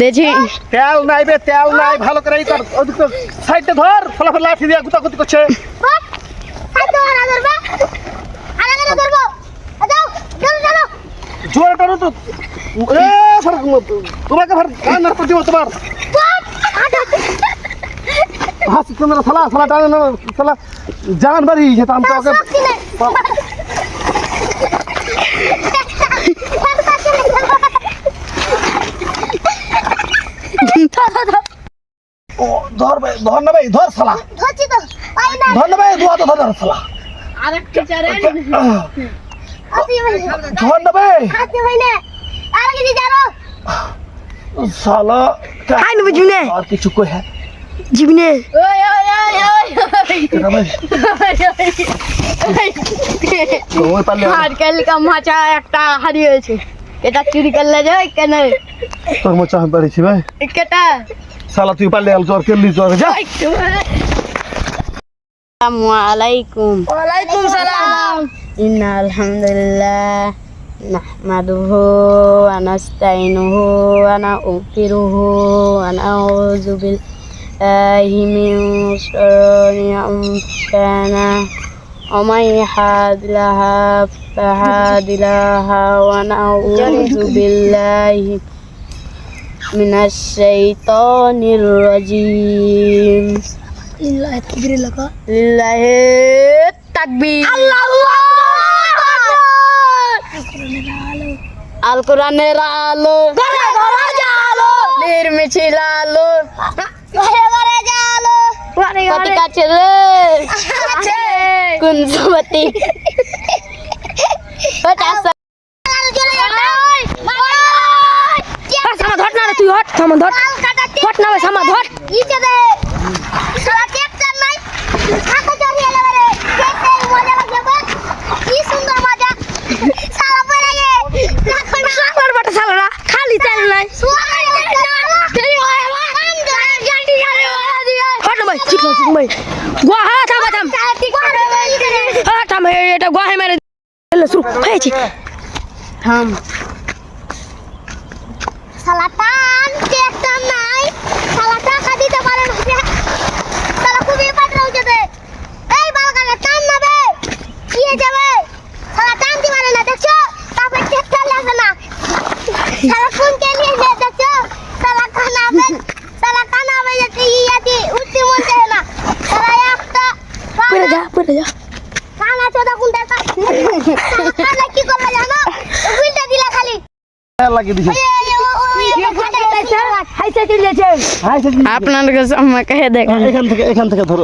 দেখি তেল নাই বে, তেল নাই, ভালো করে কর। ওদিকে সাইডে ধর, ফলাফল লাঠি দিয়ে গুতাগুতি করছে। জোরে টানো তো। তোমাকে রান্নার প্রতি তোমার হাসি তোমরা সালা টানে না, সালা জান বাড়ি যেতাম তো ওকে। ধর ভাই, ধর না ভাই, ধর সালা, ধর না ভাই, ধর সালা, আরেকটা চারে ধর না ভাই সালা। খাই নেবে জীবনে আর কিছু কই হ্যাঁ জীবনে ওই ওই ওই ওই কেন ভাই ওই পারলে আর কাল কা মাছা একটা হারিয়েছে, এটা চুরি করলে যায় কেন? তোর মোচা আমি পারিছি ভাই কেটা সালা, তুই পারলে আল জ্বর কেলি জ্বর যা। আসসালামু আলাইকুম। ওয়ালাইকুম সালাম। ইন্নাল হামদুলিল্লাহ নাহমাদুহু ওয়া নাস্তাইনুহু ওয়া নাগফিরুহু ওয়া নাউযু বিল্লাহি মিন শুরুরি আনফুসিনা ওয়া মান yahdihillahu wa na'udzu billahi minasy syaithanir rajim. লিল্লাহি তাকবীর লাগা লিল্লাহি তাকবীর। আল কোরআনের আলো নির্মিছিল আলো কত কাছে রে কুঞ্জবতী সামা ধর না রে, তুই হট সামা ধর, হট না রে সামা ধর। সামার বাটা সালারা খালি তেল নাই। হট না ভাই, ঠিক ভাই গোয়া। হ্যাঁ থাম থাম এটা গোয়া মেরে শুরু হয়েছে। থাম সালাটান চেষ্টা নাই, সালাটা খাদিতে পারে না, সালা খুবই পাতলা হয়ে যাবে। এই বালকাটা টান না বে, কি হয়ে যাবে? সালা টানতে পারে না, দেখছো? তারপর চেষ্টা লাগে না, সালা ফোন কে নিয়ে যায় দেখছো? সালা কানাবে যেতে ইয়াতে উঠতে মন চায় না, সালা একটা পড়ে যা কানা চোদা কোনটা কানা কি করবে জানো? উল্টা দিলা খালি লাগিয়ে দিছে। হাইসা চলে যাচ্ছে। হাই আপনার কাছে আমাকে দেখেন। এখান থেকে ধরো।